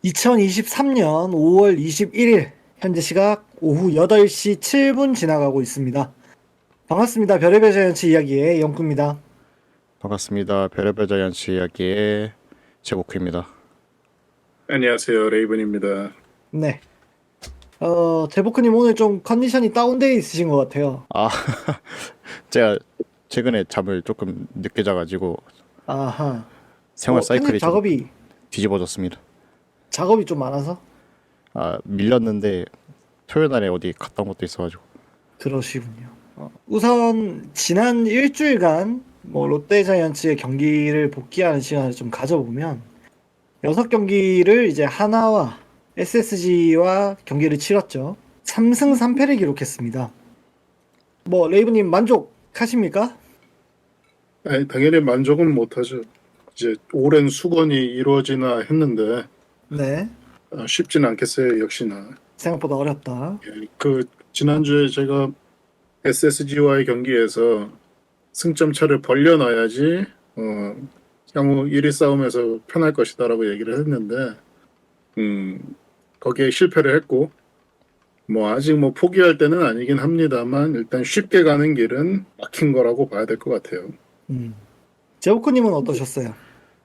2023년 5월 21일 현재 시각 오후 8시 7분 지나가고 있습니다. 반갑습니다. 별의별 자연치 이야기의 영구입니다. 반갑습니다. 별의별 자이언츠 이야기의 제보크입니다. 안녕하세요. 레이븐입니다. 네. 제보크님 오늘 좀 컨디션이 다운되어 있으신 것 같아요. 아, 제가 최근에 잠을 조금 늦게 자가지고 아하. 생활 편집 사이클이 좀 작업이 뒤집어졌습니다. 좀 많아서 밀렸는데 토요일 날에 어디 갔다 온 것도 있어가지고. 그러시군요. 우선 지난 일주일간 롯데 자이언츠의 경기를 복귀하는 시간을 좀 가져보면 6경기를 이제 하나와 SSG와 경기를 치렀죠. 3승 3패를 기록했습니다. 레이브님 만족하십니까? 아니, 당연히 만족은 못하죠. 이제 오랜 수건이 이루어지나 했는데 네. 쉽진 않겠어요. 역시나. 생각보다 어렵다. 그 지난주에 제가 SSG와의 경기에서 승점 차를 벌려놔야지 향후 1위 싸움에서 편할 것이다라고 얘기를 했는데 거기에 실패를 했고 아직 포기할 때는 아니긴 합니다만 일단 쉽게 가는 길은 막힌 거라고 봐야 될 것 같아요. 제오크님은 어떠셨어요?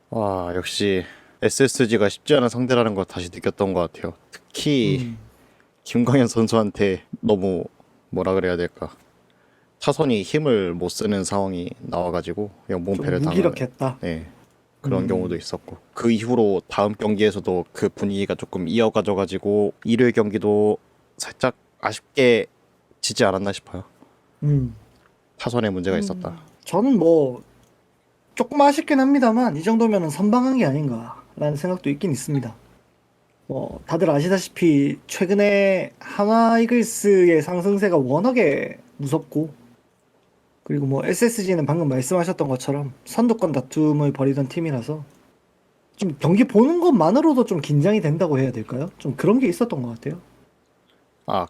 와, 역시 SSG가 쉽지 않은 상대라는 걸 다시 느꼈던 것 같아요. 특히 김광현 선수한테 너무 뭐라 그래야 될까? 타선이 힘을 못 쓰는 상황이 나와가지고 좀 영봉패를 당하는 무기력했다. 네, 그런 경우도 있었고 그 이후로 다음 경기에서도 그 분위기가 조금 이어가져가지고 일요일 경기도 살짝 아쉽게 지지 않았나 싶어요. 음. 타선에 문제가 있었다. 저는 조금 아쉽긴 합니다만 이 정도면은 선방한 게 아닌가라는 생각도 있긴 있습니다. 다들 아시다시피 최근에 하나 이글스의 상승세가 워낙에 무섭고, 그리고 SSG는 방금 말씀하셨던 것처럼 선두권 다툼을 벌이던 팀이라서 좀 경기 보는 것만으로도 좀 긴장이 된다고 해야 될까요? 좀 그런 게 있었던 것 같아요.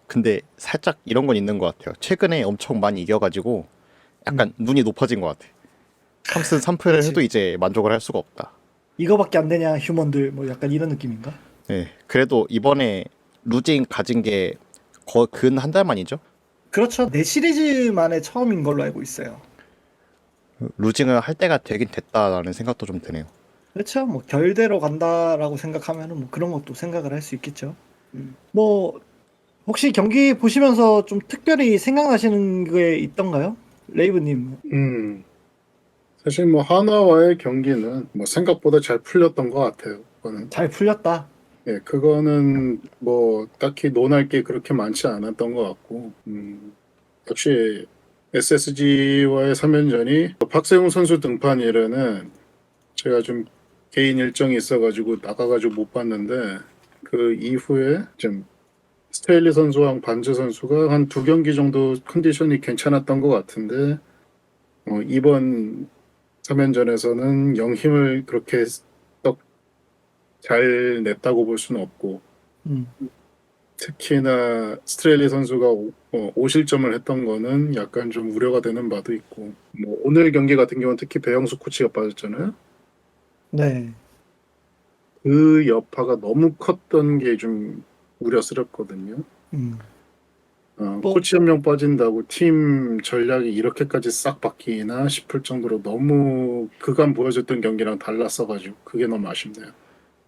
근데 살짝 이런 건 있는 것 같아요. 최근에 엄청 많이 이겨가지고 약간 눈이 높아진 것 같아. 3승 3패를 해도 그렇지. 이제 만족을 할 수가 없다. 이거밖에 안 되냐 휴먼들, 약간 이런 느낌인가? 네, 그래도 이번에 루징 가진 게 근 한 달 만이죠? 그렇죠. 네 시리즈 만에 처음인 걸로 알고 있어요. 루징을 할 때가 되긴 됐다라는 생각도 좀 드네요. 그렇죠. 결대로 간다라고 생각하면은 그런 것도 생각을 할 수 있겠죠. 뭐 혹시 경기 보시면서 좀 특별히 생각나시는 게 있던가요? 레이브님. 사실 하나와의 경기는 생각보다 잘 풀렸던 것 같아요. 그거는. 잘 풀렸다. 예, 그거는 딱히 논할 게 그렇게 많지 않았던 것 같고, 역시 SSG와의 3연전이 박세웅 선수 등판 이래는 제가 좀 개인 일정이 있어가지고 나가가지고 못 봤는데 그 이후에 좀 스테일리 선수와 반즈 선수가 한 2경기 정도 컨디션이 괜찮았던 것 같은데 이번 3연전에서는 영 힘을 그렇게 떡 잘 냈다고 볼 수는 없고 음. 특히나 스트레일리 선수가 5실점을 했던 거는 약간 좀 우려가 되는 바도 있고 오늘 경기 같은 경우는 특히 배영수 코치가 빠졌잖아요. 네. 그 여파가 너무 컸던 게 좀 우려스럽거든요. 음. 코치 한 명 빠진다고 팀 전략이 이렇게까지 싹 바뀌나 싶을 정도로 너무 그간 보여줬던 경기랑 달랐어가지고 그게 너무 아쉽네요.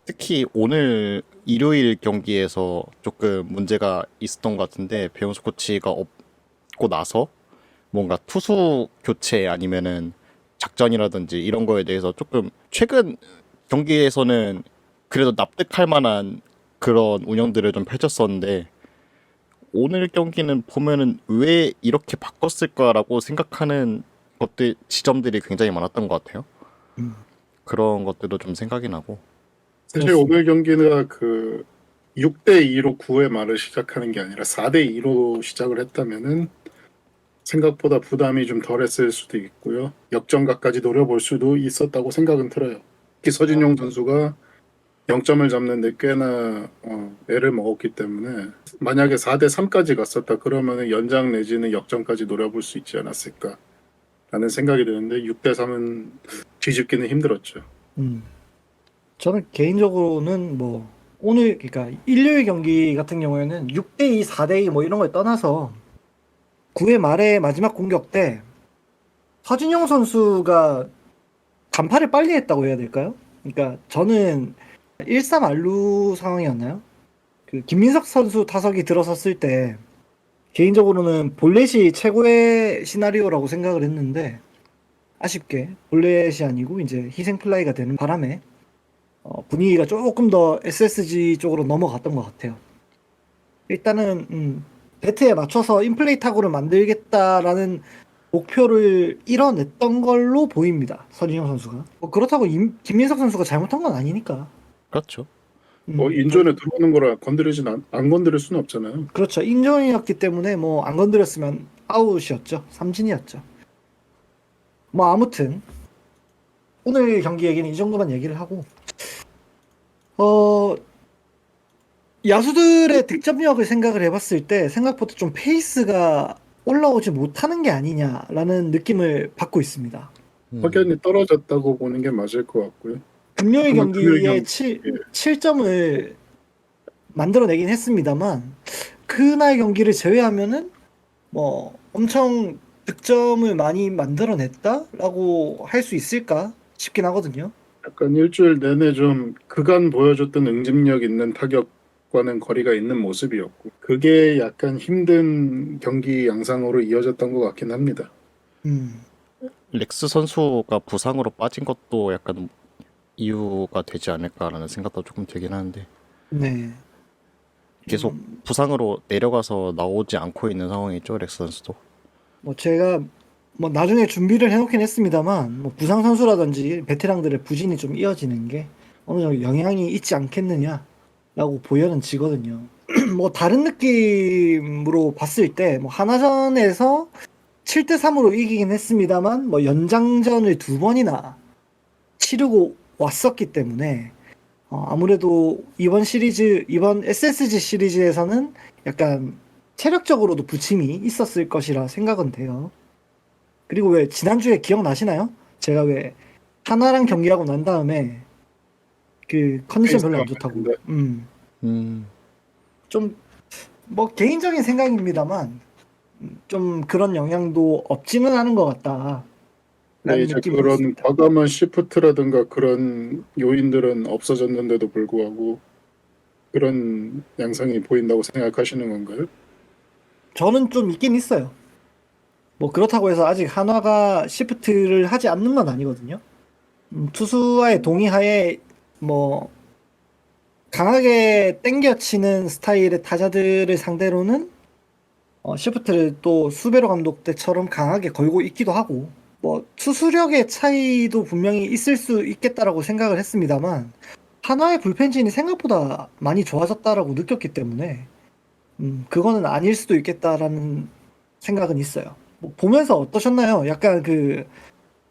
특히 오늘 일요일 경기에서 조금 문제가 있었던 것 같은데 배용수 코치가 없고 나서 뭔가 투수 교체 아니면은 작전이라든지 이런 거에 대해서 조금 최근 경기에서는 그래도 납득할 만한 그런 운영들을 좀 펼쳤었는데 오늘 경기는 보면은 왜 이렇게 바꿨을까라고 생각하는 것들 지점들이 굉장히 많았던 것 같아요. 그런 것들도 좀 생각이 나고. 사실 그렇습니다. 오늘 경기가 그 6대2로 9회 말을 시작하는 게 아니라 4대2로 시작을 했다면은 생각보다 부담이 좀 덜했을 수도 있고요. 역전각까지 노려볼 수도 있었다고 생각은 들어요. 특히 서진용 선수가 0점을 잡는데 꽤나 애를 먹었기 때문에 만약에 4대3까지 갔었다 그러면 연장 내지는 역전까지 노려볼 수 있지 않았을까 라는 생각이 드는데 6대3은 뒤집기는 힘들었죠. 저는 개인적으로는 오늘 그러니까 일요일 경기 같은 경우에는 6대2, 4대2 뭐 이런 걸 떠나서 9회 말에 마지막 공격 때 서진영 선수가 간파를 빨리 했다고 해야 될까요? 그러니까 저는 1-3 알루 상황이었나요? 그 김민석 선수 타석이 들어섰을 때 개인적으로는 볼넷이 최고의 시나리오라고 생각을 했는데 아쉽게 볼넷이 아니고 이제 희생 플라이가 되는 바람에 분위기가 조금 더 SSG 쪽으로 넘어갔던 것 같아요. 일단은 배트에 맞춰서 인플레이 타구를 만들겠다라는 목표를 이뤄냈던 걸로 보입니다. 서진영 선수가. 뭐 그렇다고 김민석 선수가 잘못한 건 아니니까. 그렇죠. 뭐 인존에 들어오는 거라 건드리진 안 건드릴 수는 없잖아요. 그렇죠. 인정이었기 때문에 뭐 안 건드렸으면 아웃이었죠. 삼진이었죠. 뭐 아무튼 오늘 경기 얘기는 이 정도만 얘기를 하고 어 야수들의 득점력을 생각을 해봤을 때 생각보다 좀 페이스가 올라오지 못하는 게 아니냐라는 느낌을 받고 있습니다. 확연히 떨어졌다고 보는 게 맞을 것 같고요. 금요일 금요일 경기에 경기, 7점을 만들어내긴 했습니다만 그날 경기를 제외하면은 뭐 엄청 득점을 많이 만들어냈다라고 할 수 있을까 싶긴 하거든요. 약간 일주일 내내 좀 그간 보여줬던 응집력 있는 타격과는 거리가 있는 모습이었고 그게 약간 힘든 경기 양상으로 이어졌던 것 같긴 합니다. 음, 렉스 선수가 부상으로 빠진 것도 약간 이유가 되지 않을까라는 생각도 조금 들긴 하는데 네. 계속 부상으로 내려가서 나오지 않고 있는 상황이죠, 렉스 선수도. 뭐 제가 뭐 나중에 준비를 해놓긴 했습니다만 뭐 부상 선수라든지 베테랑들의 부진이 좀 이어지는 게 어느 정도 영향이 있지 않겠느냐라고 보여는 지거든요. 뭐 다른 느낌으로 봤을 때 뭐 하나전에서 7대3으로 이기긴 했습니다만 뭐 연장전을 두 번이나 치르고 왔었기 때문에 아무래도 이번 SSG 시리즈에서는 약간 체력적으로도 부침이 있었을 것이라 생각은 돼요. 그리고 왜 지난주에 기억나시나요? 제가 왜 하나랑 경기하고 난 다음에 그 컨디션 별로 안 좋다고. 네. 음, 좀 뭐 개인적인 생각입니다만 좀 그런 영향도 없지는 않은 것 같다. 근데 라는 이제 느낌은 그런 있습니다. 과감한 시프트라든가 그런 요인들은 없어졌는데도 불구하고 그런 양상이 보인다고 생각하시는 건가요? 저는 좀 있긴 있어요. 뭐 그렇다고 해서 아직 한화가 시프트를 하지 않는 건 아니거든요. 투수와의 동의하에 뭐 강하게 땡겨치는 스타일의 타자들을 상대로는 시프트를 또 수베로 감독 때처럼 강하게 걸고 있기도 하고 뭐 투수력의 차이도 분명히 있을 수 있겠다라고 생각을 했습니다만 한화의 불펜진이 생각보다 많이 좋아졌다라고 느꼈기 때문에 그거는 아닐 수도 있겠다라는 생각은 있어요. 뭐 보면서 어떠셨나요? 약간 그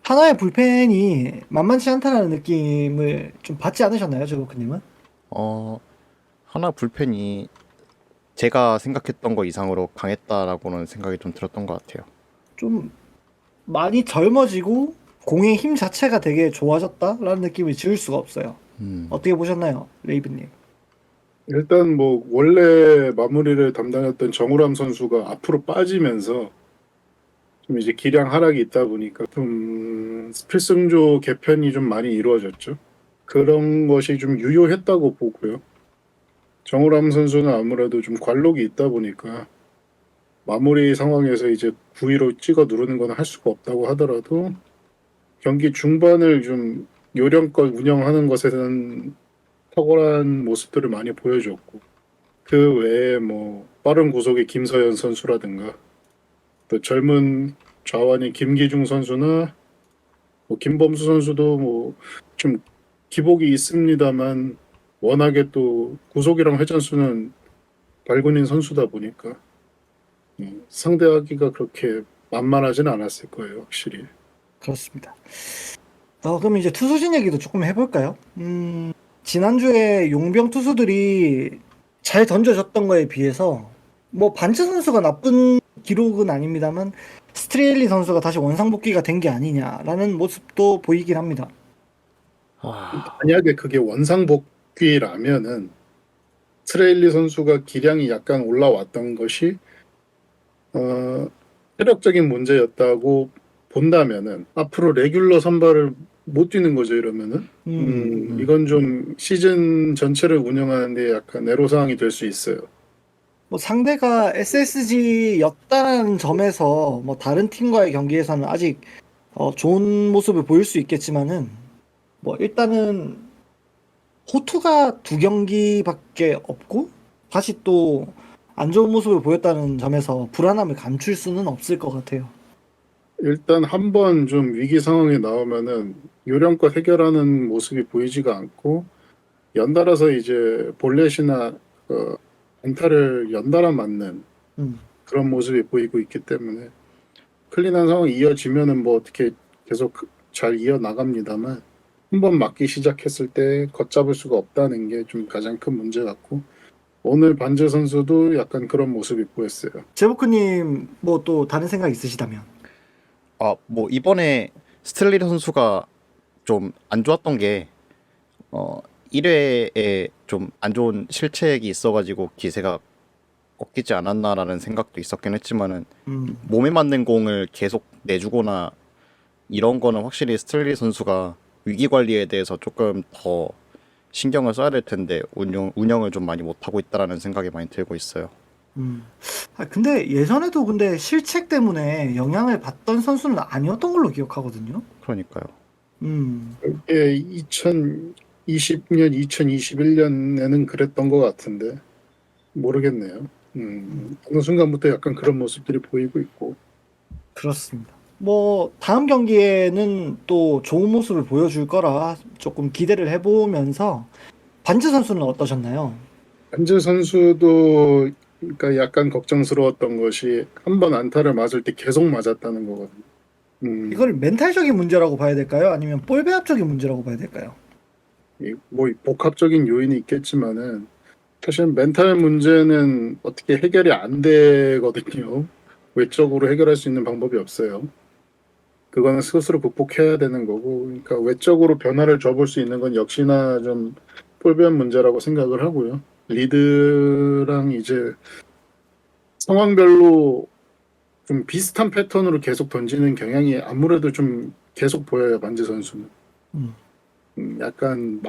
한화의 불펜이 만만치 않다라는 느낌을 좀 받지 않으셨나요, 조국님은? 하나 불펜이 제가 생각했던 거 이상으로 강했다라고는 생각이 좀 들었던 것 같아요. 좀 많이 젊어지고 공의 힘 자체가 되게 좋아졌다라는 느낌을 지울 수가 없어요. 어떻게 보셨나요, 레이브님? 일단 뭐 원래 마무리를 담당했던 정우람 선수가 앞으로 빠지면서 좀 이제 기량 하락이 있다 보니까 좀 필승조 개편이 좀 많이 이루어졌죠. 그런 것이 좀 유효했다고 보고요. 정우람 선수는 아무래도 좀 관록이 있다 보니까 마무리 상황에서 이제 9위로 찍어 누르는 건 할 수가 없다고 하더라도 경기 중반을 좀 요령껏 운영하는 것에는 탁월한 모습들을 많이 보여줬고 그 외에 뭐 빠른 구속의 김서현 선수라든가 또 젊은 좌완의 김기중 선수나 뭐 김범수 선수도 뭐 좀 기복이 있습니다만 워낙에 또 구속이랑 회전수는 발군인 선수다 보니까 상대하기가 그렇게 만만하지는 않았을 거예요, 확실히. 그렇습니다. 그럼 이제 투수진 얘기도 조금 해볼까요? 지난주에 용병 투수들이 잘 던져줬던 거에 비해서 뭐 반츠 선수가 나쁜 기록은 아닙니다만 스트레일리 선수가 다시 원상복귀가 된 게 아니냐라는 모습도 보이긴 합니다. 만약에 그게 원상복귀라면은 스트레일리 선수가 기량이 약간 올라왔던 것이 체력적인 문제였다고 본다면은 앞으로 레귤러 선발을 못 뛰는 거죠, 이러면은. 이건 좀 시즌 전체를 운영하는데 약간 애로사항이 될 수 있어요. 뭐 상대가 SSG였다는 점에서 뭐 다른 팀과의 경기에서는 아직 좋은 모습을 보일 수 있겠지만은 뭐 일단은 호투가 2경기밖에 없고 다시 또 안 좋은 모습을 보였다는 점에서 불안함을 감출 수는 없을 것 같아요. 일단 한 번 좀 위기 상황이 나오면은 요령껏 해결하는 모습이 보이지가 않고 연달아서 이제 볼넷이나 안타를 연달아 맞는 음. 그런 모습이 보이고 있기 때문에 클린한 상황이 이어지면은 뭐 어떻게 계속 잘 이어나갑니다만 한 번 맞기 시작했을 때 걷잡을 수가 없다는 게 좀 가장 큰 문제 같고 오늘 반제 선수도 약간 그런 모습이 보였어요. 제보크님 뭐 또 다른 생각 있으시다면? 뭐 이번에 스틸리 선수가 좀 안 좋았던 게 1회에 좀 안 좋은 실책이 있어가지고 기세가 꺾이지 않았나라는 생각도 있었긴 했지만은 몸에 맞는 공을 계속 내주거나 이런 거는 확실히 스틸리 선수가 위기 관리에 대해서 조금 더 신경을 써야 될 텐데 운영을 좀 많이 못하고 있다라는 생각이 많이 들고 있어요. 근데 예전에도 근데 실책 때문에 영향을 받던 선수는 아니었던 걸로 기억하거든요. 그러니까요. 예, 2020년, 2021년에는 그랬던 것 같은데 모르겠네요. 어느 순간부터 약간 그런 모습들이 보이고 있고 그렇습니다. 뭐 다음 경기에는 또 좋은 모습을 보여줄 거라 조금 기대를 해보면서 반지 선수는 어떠셨나요? 반제 선수도 그러니까 약간 걱정스러웠던 것이 한 번 안타를 맞을 때 계속 맞았다는 거거든요. 이걸 멘탈적인 문제라고 봐야 될까요? 아니면 볼 배합적인 문제라고 봐야 될까요? 뭐 복합적인 요인이 있겠지만은 사실 멘탈 문제는 어떻게 해결이 안 되거든요. 외적으로 해결할 수 있는 방법이 없어요. 그거는 스스로 극복해야 되는 거고, 그러니까 외적으로 변화를 줘볼 수 있는 건 역시나 좀 폴베한 문제라고 생각을 하고요. 리드랑 이제 상황별로 좀 비슷한 패턴으로 계속 던지는 경향이 아무래도 좀 계속 보여요, 반지 선수는. 음. 약간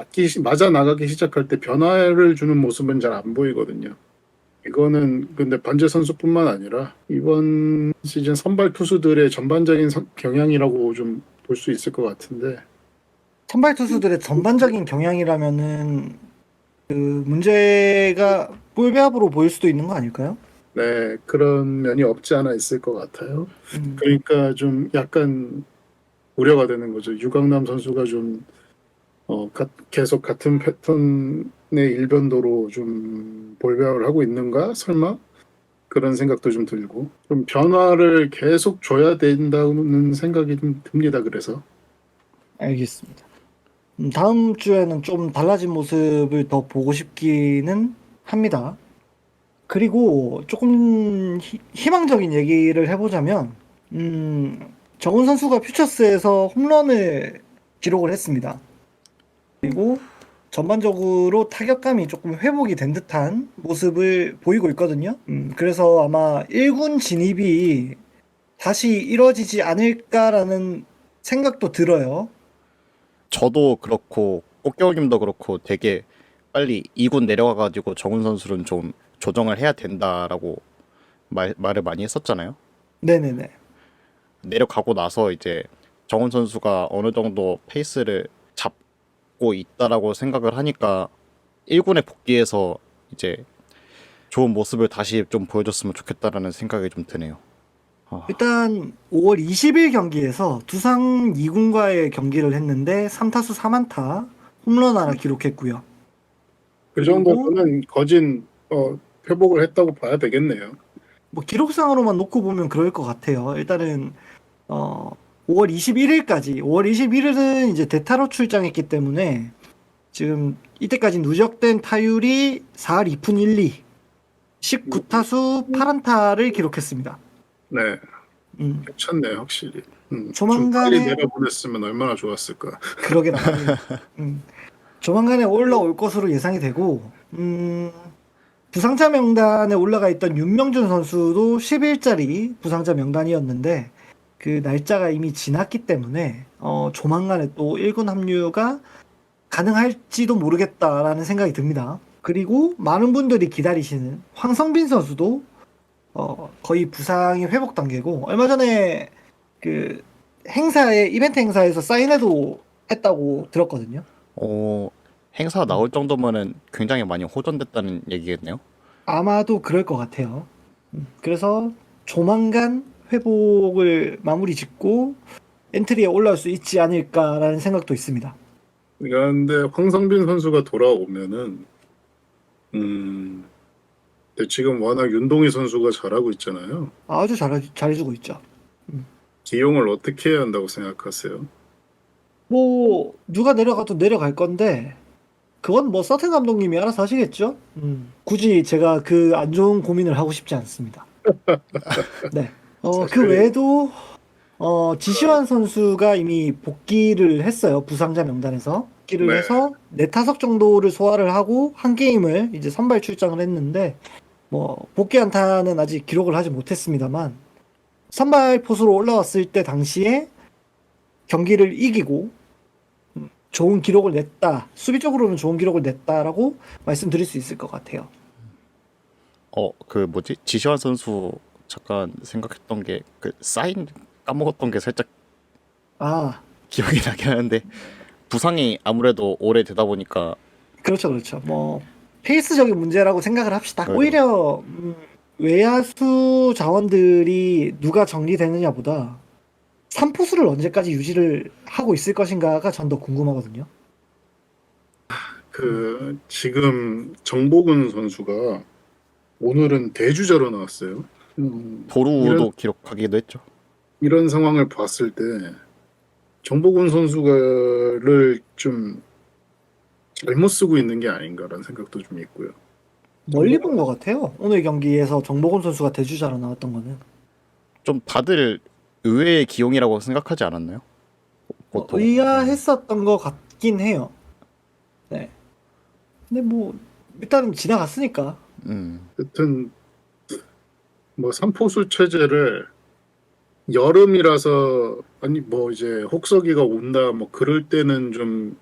맞아 나가기 시작할 때 변화를 주는 모습은 잘 안 보이거든요. 이거는 근데 반제 선수뿐만 아니라 이번 시즌 선발 투수들의 전반적인 경향이라고 좀 볼 수 있을 것 같은데 선발 투수들의 전반적인 경향이라면은 그 문제가 볼 배합으로 보일 수도 있는 거 아닐까요? 네 그런 면이 없지 않아 있을 것 같아요. 음. 그러니까 좀 약간 우려가 되는 거죠. 유강남 선수가 좀 계속 같은 패턴의 일변도로 좀 볼배합을 하고 있는가 설마 그런 생각도 좀 들고 좀 변화를 계속 줘야 된다는 생각이 좀 듭니다. 그래서 알겠습니다. 다음 주에는 좀 달라진 모습을 더 보고 싶기는 합니다. 그리고 조금 희망적인 얘기를 해보자면, 정훈 선수가 퓨처스에서 홈런을 기록을 했습니다. 그리고 전반적으로 타격감이 조금 회복이 된 듯한 모습을 보이고 있거든요. 그래서 아마 1군 진입이 다시 이루어지지 않을까라는 생각도 들어요. 저도 그렇고 꽃겨울님도 그렇고 되게 빨리 2군 내려가가지고 정훈 선수는 좀 조정을 해야 된다라고 말을 많이 했었잖아요. 네네네. 내려가고 나서 이제 정훈 선수가 어느 정도 페이스를 잡고 있다라고 생각을 하니까 1군에 복귀해서 이제 좋은 모습을 다시 좀 보여줬으면 좋겠다라는 생각이 좀 드네요. 일단 5월 20일 경기에서 두산 2군과의 경기를 했는데 3타수 4안타 홈런 하나 기록했고요. 그 그리고 정도면은 거진 회복을 했다고 봐야 되겠네요. 뭐 기록상으로만 놓고 보면 그럴 것 같아요. 일단은 5월 21일까지 5월 21일은 이제 대타로 출장했기 때문에 지금 이때까지 누적된 타율이 4할 2푼 1리 19타수 8안타를 기록했습니다. 네, 음, 괜찮네요, 확실히. 좀 빨리 조만간에 내려보냈으면 얼마나 좋았을까. 그러게 말입니다. 조만간에 올라올 것으로 예상이 되고, 부상자 명단에 올라가 있던 윤명준 선수도 10일짜리 부상자 명단이었는데 그 날짜가 이미 지났기 때문에 조만간에 또 1군 합류가 가능할지도 모르겠다라는 생각이 듭니다. 그리고 많은 분들이 기다리시는 황성빈 선수도 거의 부상이 회복 단계고 얼마 전에 그 이벤트 행사에서 사인회도 했다고 들었거든요. 어, 행사 나올 정도면은 굉장히 많이 호전됐다는 얘기겠네요. 아마도 그럴 것 같아요. 그래서 조만간 회복을 마무리 짓고 엔트리에 올라올 수 있지 않을까라는 생각도 있습니다. 그런데 황성빈 선수가 돌아오면은 근데 지금 워낙 윤동희 선수가 잘하고 있잖아요. 아주 잘해주고 있죠. 기용을 어떻게 해야 한다고 생각하세요? 뭐 누가 내려가도 내려갈 건데 그건 뭐 서튼 감독님이 알아서 하시겠죠. 굳이 제가 그 안 좋은 고민을 하고 싶지 않습니다. 네. 그 외에도 지시환 선수가 이미 복귀를 했어요. 부상자 명단에서. 복귀를 네. 해서 네 타석 정도를 소화를 하고 한 게임을 이제 선발 출장을 했는데 뭐 복귀 안타는 아직 기록을 하지 못했습니다만 선발 포수로 올라왔을 때 당시에 경기를 이기고 좋은 기록을 냈다. 수비적으로는 좋은 기록을 냈다라고 말씀드릴 수 있을 것 같아요. 그 뭐지? 지시환 선수 잠깐 생각했던 게 그 사인 까먹었던 게 살짝 아, 기억이 나긴 하는데 부상이 아무래도 오래 되다 보니까 그렇죠, 그렇죠. 뭐 페이스적인 문제라고 생각을 합시다. 네. 오히려 외야수 자원들이 누가 정리되느냐보다 3포수를 언제까지 유지를 하고 있을 것인가가 전 더 궁금하거든요. 지금 정보근 선수가 오늘은 대주자로 나왔어요. 도루도 기록하기도 했죠. 이런 상황을 봤을 때 정보근 선수가를 좀 잘못 쓰고 있는 게 아닌가라는 생각도 좀 있고요. 멀리 본 것 같아요. 오늘 경기에서 정보곤 선수가 대주자로 나왔던 거는. 좀 다들 의외의 기용이라고 생각하지 않았나요? 보통. 의아했었던 것 같긴 해요. 네. 근데 뭐 일단은 지나갔으니까. 하여튼 뭐 삼포수 체제를 여름이라서 아니 뭐 이제 혹서기가 온다 뭐 그럴 때는 좀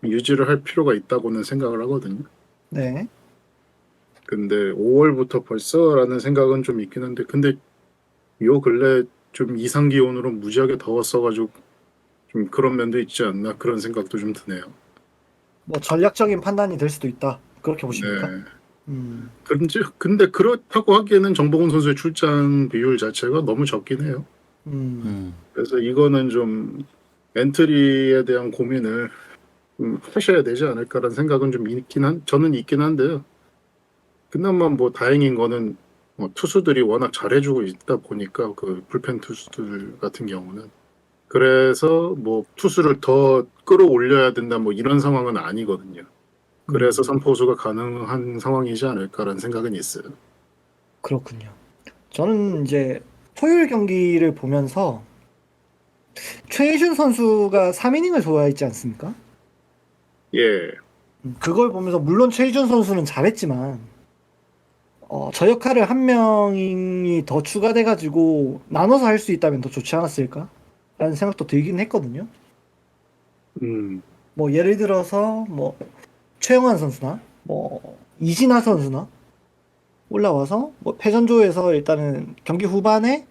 유지를 할 필요가 있다고는 생각을 하거든요. 네. 근데 5월부터 벌써라는 생각은 좀 있긴 한데 근데 요 근래 좀 이상 기온으로 무지하게 더웠어가지고 좀 그런 면도 있지 않나 그런 생각도 좀 드네요. 뭐 전략적인 판단이 될 수도 있다. 그렇게 보십니까? 네. 음. 근데 그렇다고 하기에는 정보근 선수의 출장 비율 자체가 너무 적긴 해요. 그래서 이거는 좀 엔트리에 대한 고민을 하셔야 되지 않을까라는 생각은 좀 저는 있긴 한데요. 그나마 뭐 다행인 거는 뭐 투수들이 워낙 잘해주고 있다 보니까 그 불펜 투수들 같은 경우는 그래서 뭐 투수를 더 끌어올려야 된다 뭐 이런 상황은 아니거든요. 그래서 선포수가 가능한 상황이지 않을까라는 생각은 있어요. 그렇군요. 저는 이제 토요일 경기를 보면서 최희준 선수가 3이닝을 소화했지 않습니까? 예, 그걸 보면서 물론 최희준 선수는 잘했지만 저 역할을 한 명이 더 추가돼가지고 나눠서 할 수 있다면 더 좋지 않았을까? 라는 생각도 들긴 했거든요. 음, 뭐 예를 들어서 뭐 최영환 선수나 뭐 이진아 선수나 올라와서 뭐 패전조에서 일단은 경기 후반에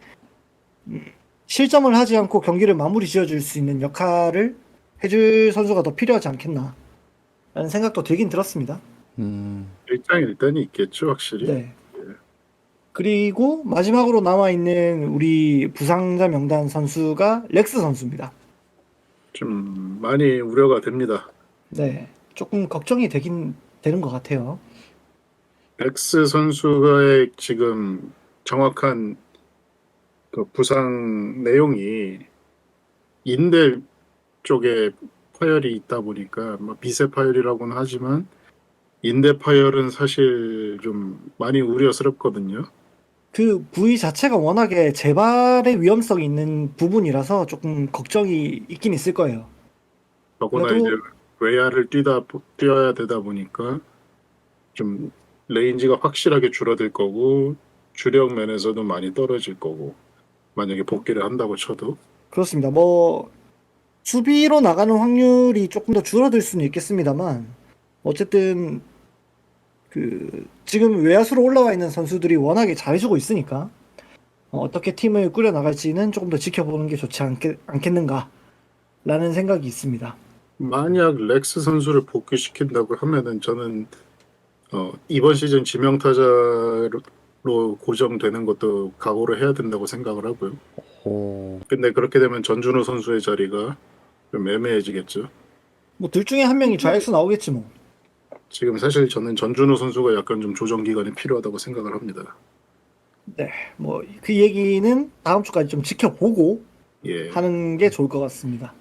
실점을 하지 않고 경기를 마무리 지어줄 수 있는 역할을 해줄 선수가 더 필요하지 않겠나 라는 생각도 들긴 들었습니다. 일장일단이 있겠죠, 확실히. 네. 그리고 마지막으로 남아있는 우리 부상자 명단 선수가 렉스 선수입니다. 좀 많이 우려가 됩니다. 네. 조금 걱정이 되는 것 같아요. 엑스 선수의 지금 정확한 그 부상 내용이 인대 쪽에 파열이 있다 보니까 뭐 미세 파열이라고는 하지만 인대 파열은 사실 좀 많이 우려스럽거든요. 그 부위 자체가 워낙에 재발의 위험성이 있는 부분이라서 조금 걱정이 있긴 있을 거예요. 더구나 그래도 이제 외야를 뛰어야 되다 보니까 좀 레인지가 확실하게 줄어들 거고 주력 면에서도 많이 떨어질 거고 만약에 복귀를 한다고 쳐도 그렇습니다. 뭐 수비로 나가는 확률이 조금 더 줄어들 수는 있겠습니다만 어쨌든 그 지금 외야수로 올라와 있는 선수들이 워낙에 잘해주고 있으니까 어떻게 팀을 꾸려 나갈지는 조금 더 지켜보는 게 좋지 않겠는가라는 생각이 있습니다. 만약 렉스 선수를 복귀시킨다고 하면은 저는 이번 시즌 지명타자로 고정되는 것도 각오를 해야 된다고 생각을 하고요. 오, 근데 그렇게 되면 전준우 선수의 자리가 좀 애매해지겠죠. 뭐 둘 중에 한 명이 좌익수 나오겠지 뭐. 지금 사실 저는 전준우 선수가 약간 좀 조정 기간이 필요하다고 생각을 합니다. 네, 뭐 그 얘기는 다음 주까지 좀 지켜보고 예. 하는 게 좋을 것 같습니다.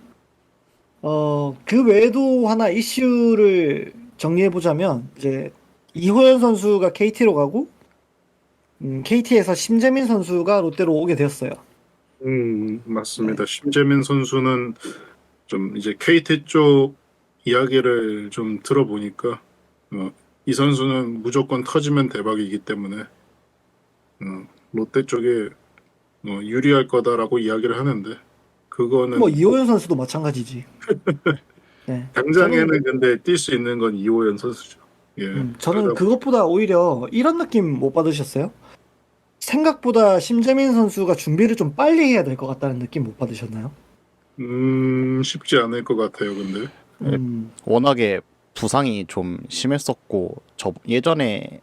그 외에도 하나 이슈를 정리해 보자면 이제 이호연 선수가 KT로 가고 KT에서 심재민 선수가 롯데로 오게 되었어요. 맞습니다. 심재민 선수는 좀 이제 KT 쪽 이야기를 좀 들어보니까 이 선수는 무조건 터지면 대박이기 때문에 롯데 쪽에 유리할 거다라고 이야기를 하는데 그거는 뭐 이호연 선수도 마찬가지지. 네, 당장에는 근데 뛸 수 있는 건 이호연 선수죠. 예. 저는 그것보다 오히려 이런 느낌 못 받으셨어요? 생각보다 심재민 선수가 준비를 좀 빨리 해야 될 것 같다는 느낌 못 받으셨나요? 쉽지 않을 것 같아요. 근데 워낙에 부상이 좀 심했었고 예전에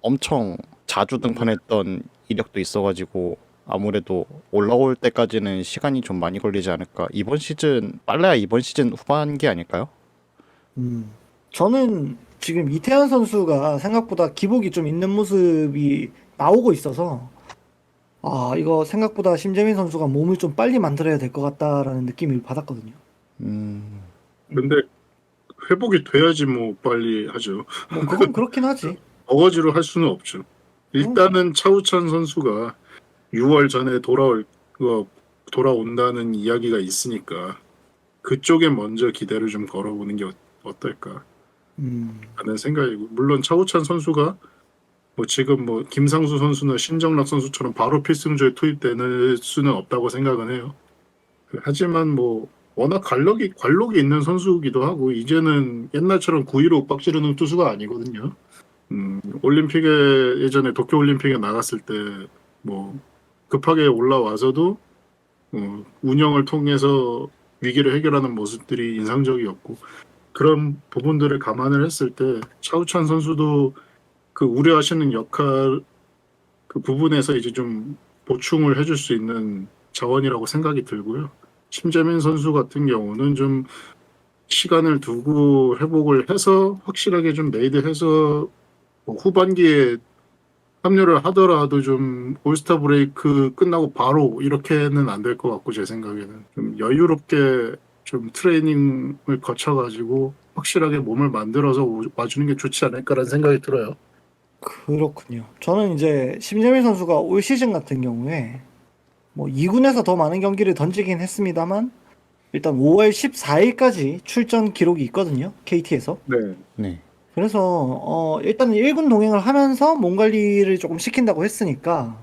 엄청 자주 등판했던 이력도 있어가지고 아무래도 올라올 때까지는 시간이 좀 많이 걸리지 않을까. 빨라야 이번 시즌 후반기 아닐까요? 저는 지금 이태현 선수가 생각보다 기복이 좀 있는 모습이 나오고 있어서 이거 생각보다 심재민 선수가 몸을 좀 빨리 만들어야 될 것 같다라는 느낌을 받았거든요. 근데 회복이 돼야지 뭐 빨리 하죠. 뭐 그건 그렇긴 하지. 어거지로 할 수는 없죠. 일단은 차우찬 선수가 6월 전에 돌아온다는 이야기가 있으니까 그쪽에 먼저 기대를 좀 걸어보는 게 어떨까 하는 생각이고, 물론 차우찬 선수가 뭐 지금 뭐 김상수 선수나 신정락 선수처럼 바로 필승조에 투입되는 수는 없다고 생각은 해요. 하지만 뭐 워낙 관록이 있는 선수이기도 하고 이제는 옛날처럼 9위로 빡지르는 투수가 아니거든요. 올림픽에 예전에 도쿄 올림픽에 나갔을 때 뭐 급하게 올라와서도 운영을 통해서 위기를 해결하는 모습들이 인상적이었고, 그런 부분들을 감안을 했을 때 차우찬 선수도 그 우려하시는 역할 그 부분에서 이제 좀 보충을 해줄 수 있는 자원이라고 생각이 들고요. 심재민 선수 같은 경우는 좀 시간을 두고 회복을 해서 확실하게 좀 메이드해서 뭐 후반기에 합류를 하더라도 좀 올스타 브레이크 끝나고 바로 이렇게는 안 될 것 같고, 제 생각에는 좀 여유롭게 좀 트레이닝을 거쳐가지고 확실하게 몸을 만들어서 와주는 게 좋지 않을까라는 생각이 들어요. 그렇군요. 저는 이제 심재민 선수가 올 시즌 같은 경우에 뭐 2군에서 더 많은 경기를 던지긴 했습니다만 일단 5월 14일까지 출전 기록이 있거든요. KT에서. 네. 네. 그래서 일단은 1군 동행을 하면서 몸 관리를 조금 시킨다고 했으니까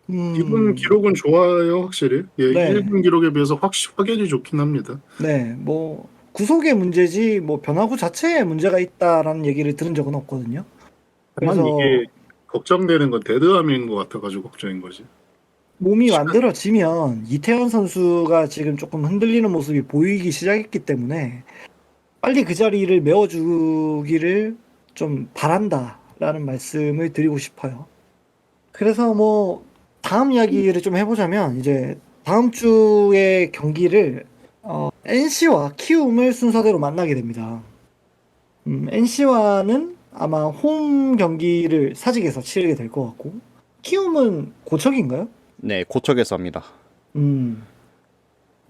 2군 기록은 좋아요, 확실히. 예, 네. 1군 기록에 비해서 확연히 좋긴 합니다. 네, 뭐 구속의 문제지 뭐 변화구 자체에 문제가 있다라는 얘기를 들은 적은 없거든요. 다만 그래서 이게 걱정되는 건 데드함인 것 같아가지고 걱정인 거지. 몸이 만들어지면 이태원 선수가 지금 조금 흔들리는 모습이 보이기 시작했기 때문에 빨리 그 자리를 메워주기를 좀 바란다라는 말씀을 드리고 싶어요. 그래서 뭐 다음 이야기를 좀 해보자면 이제 다음 주의 경기를 NC와 키움을 순서대로 만나게 됩니다. NC와는 아마 홈 경기를 사직에서 치르게 될 것 같고 키움은 고척인가요? 네, 고척에서 합니다.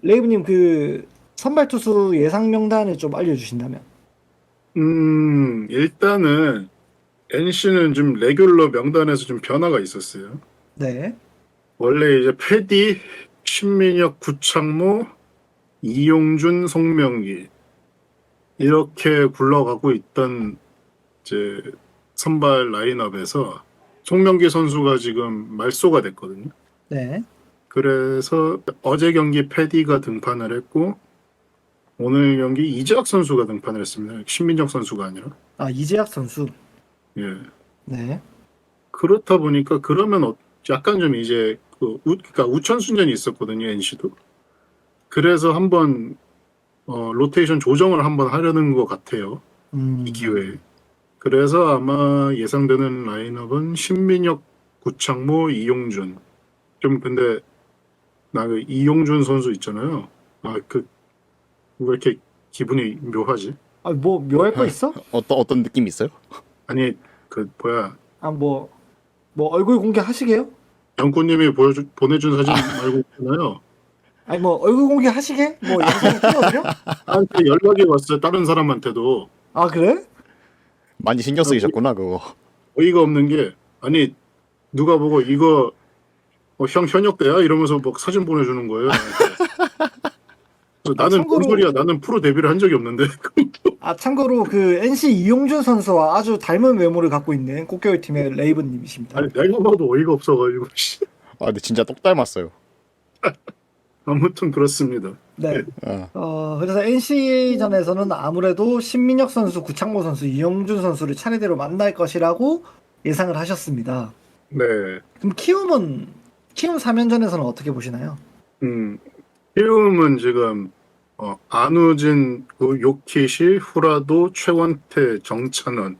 레이브님 그 선발 투수 예상 명단을 좀 알려주신다면. 일단은 NC는 좀 레귤러 명단에서 좀 변화가 있었어요. 네. 원래 이제 패디, 신민혁, 구창모, 이용준, 송명기 이렇게 굴러가고 있던 이제 선발 라인업에서 송명기 선수가 지금 말소가 됐거든요. 네. 그래서 어제 경기 패디가 등판을 했고 오늘 경기 이재학 선수가 등판을 했습니다. 신민정 선수가 아니라. 아, 이재학 선수. 예. 네. 그렇다 보니까 그러면 약간 좀 이제 그러니까 우천순전이 있었거든요, NC도. 그래서 한번 로테이션 조정을 한번 하려는 것 같아요. 이 기회에. 그래서 아마 예상되는 라인업은 신민혁, 구창모, 이용준. 좀 근데 나 그 이용준 선수 있잖아요. 왜 이렇게 기분이 묘하지? 아, 뭐 묘할 거 있어? 어떤 느낌이 있어요? 아니 아, 뭐 얼굴 공개하시게요? 영구님이 보내준 사진 말고 있잖아요. 아니 뭐 얼굴 공개하시게? 뭐 영상이 찍어드려? 나한테 연락이 왔어요. 다른 사람한테도. 아, 그래? 많이 신경 쓰이셨구나 그거. 어이가 없는 게 아니 누가 보고 이거 형 현역대야 이러면서 막 사진 보내주는 거예요. 그래서 나는 뭔 참고로- 소리야? 나는 프로 데뷔를 한 적이 없는데. 아, 참고로 그 NC 이용준 선수와 아주 닮은 외모를 갖고 있는 꽃겨울 팀의 레이븐님이십니다. 아니 내가 봐도 어이가 없어가지고. 씨. 아 근데 진짜 똑 닮았어요. 아무튼 그렇습니다. 네. 어. 그래서 NC전에서는 아무래도 신민혁 선수, 구창모 선수, 이용준 선수를 차례대로 만날 것이라고 예상을 하셨습니다. 네. 그럼 키움 3연전에서는 어떻게 보시나요? 키움은 지금 안우진, 요키시, 후라도, 최원태, 정찬원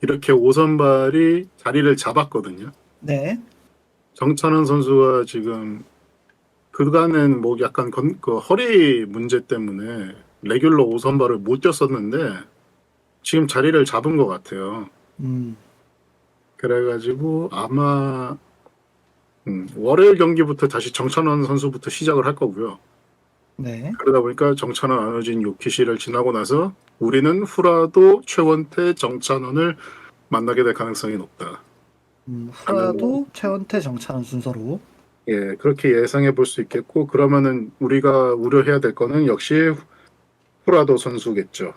이렇게 5선발이 자리를 잡았거든요. 네. 정찬원 선수가 지금 그간은 뭐 약간 그 허리 문제 때문에 레귤러 5선발을 못 뛰었었는데 지금 자리를 잡은 것 같아요. 그래가지고 아마 월요일 경기부터 다시 정찬원 선수부터 시작을 할 거고요. 네. 그러다 보니까 정찬원, 안우진, 요키시를 지나고 나서 우리는 후라도, 최원태, 정찬원을 만나게 될 가능성이 높다. 후라도 최원태 정찬원 순서로. 예, 그렇게 예상해 볼 수 있겠고 그러면은 우리가 우려해야 될 거는 역시 후라도 선수겠죠.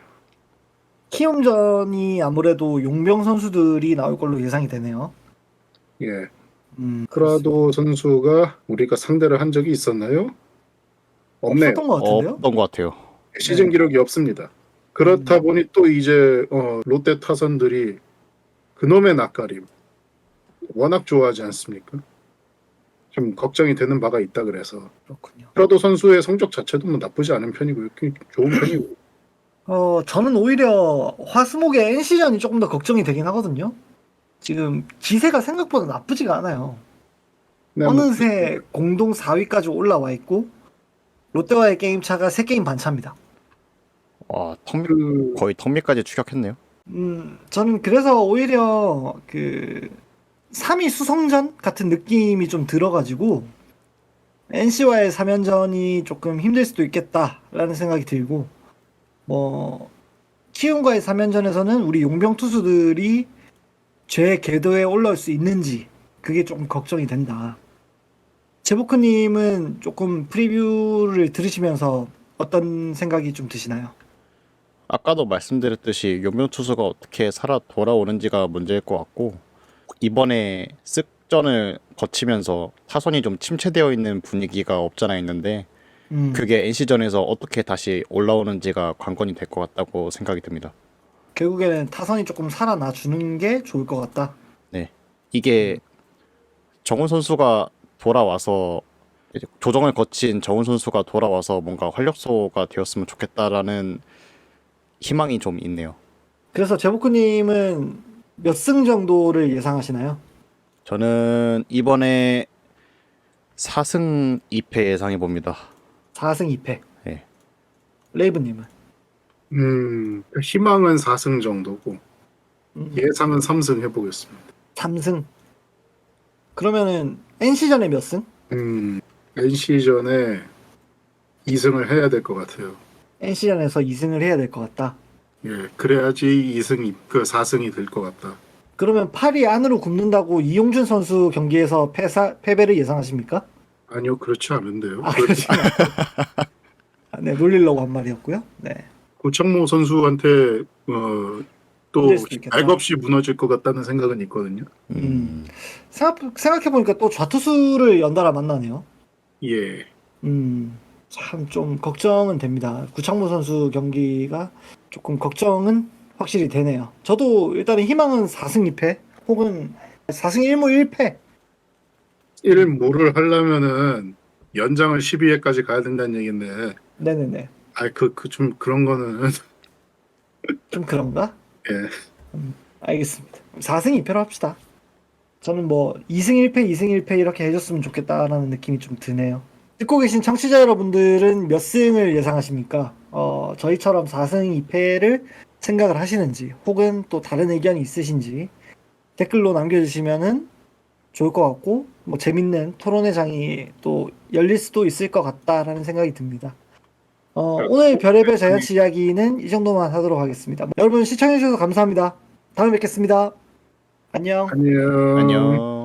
키움전이 아무래도 용병 선수들이 나올 걸로 예상이 되네요. 예, 그렇습니다. 후라도 선수가 우리가 상대를 한 적이 있었나요? 없네요. 없었던 것 같은데요? 없던 것 같아요. 시즌 기록이 없습니다. 그렇다 보니 또 이제 롯데 타선들이 그놈의 낯가림 워낙 좋아하지 않습니까? 좀 걱정이 되는 바가 있다 그래서 그렇군요. 후라도 선수의 성적 자체도 뭐 나쁘지 않은 편이고요. 좋은 편이고. 저는 오히려 화수목의 NC전이 조금 더 걱정이 되긴 하거든요. 지금 기세가 생각보다 나쁘지가 않아요. 네, 뭐 어느새 공동 4위까지 올라와 있고 롯데와의 게임 차가 3게임 반 차입니다. 와 그 거의 턱밑까지 추격했네요. 저는 그래서 오히려 그 3위 수성전 같은 느낌이 좀 들어가지고 NC와의 3연전이 조금 힘들 수도 있겠다라는 생각이 들고 뭐 키움과의 3연전에서는 우리 용병 투수들이 제 궤도에 올라올 수 있는지 그게 조금 걱정이 된다. 제보크님은 조금 프리뷰를 들으시면서 어떤 생각이 좀 드시나요? 아까도 말씀드렸듯이 용병 투수가 어떻게 살아 돌아오는지가 문제일 것 같고 이번에 쓱전을 거치면서 타선이 좀 침체되어 있는 분위기가 없잖아 있는데 그게 NC전에서 어떻게 다시 올라오는지가 관건이 될 것 같다고 생각이 듭니다. 결국에는 타선이 조금 살아나 주는 게 좋을 것 같다. 네, 이게 정훈 선수가 돌아와서 이제 조정을 거친 정훈 선수가 돌아와서 뭔가 활력소가 되었으면 좋겠다라는 희망이 좀 있네요. 그래서 제보크님은 몇 승 정도를 예상하시나요? 저는 이번에 4승 2패 예상해 봅니다. 4승 2패. 네. 레이브님은? 희망은 4승 정도고 예상은 3승 해보겠습니다. 3승. 그러면은 NC전에 몇 승? NC전에 2승을 해야 될 것 같아요. NC전에서 2승을 해야 될 것 같다. 예, 그래야지 4승이 될 것 같다. 그러면 8위 안으로 굽는다고 이용준 선수 경기에서 패배를 예상하십니까? 아니요, 그렇지 않은데요. 그렇지. 네, 놀리려고 한 말이었고요. 네. 구창모 선수한테 또 힘들 수도 있겠다. 맥없이 무너질 것 같다는 생각은 있거든요. 생각해보니까 또 좌투수를 연달아 만나네요. 예. 참 좀 걱정은 됩니다. 구창모 선수 경기가 조금 걱정은 확실히 되네요. 저도 일단은 희망은 4승 2패 혹은 4승 1무 1패. 1무를 하려면은 연장을 12회까지 가야 된다는 얘긴데, 네네네. 좀 그런 거는, 좀 그런가? 예. 알겠습니다. 4승 2패로 합시다. 저는 뭐 2승 1패, 2승 1패 이렇게 해줬으면 좋겠다라는 느낌이 좀 드네요. 듣고 계신 청취자 여러분들은 몇 승을 예상하십니까? 저희처럼 4승 2패를 생각을 하시는지 혹은 또 다른 의견이 있으신지 댓글로 남겨주시면은 좋을 것 같고 뭐 재밌는 토론회 장이 또 열릴 수도 있을 것 같다라는 생각이 듭니다. 오늘 별의별 자이언츠 이야기는 이 정도만 하도록 하겠습니다. 여러분 시청해주셔서 감사합니다. 다음에 뵙겠습니다. 안녕. 안녕. 안녕.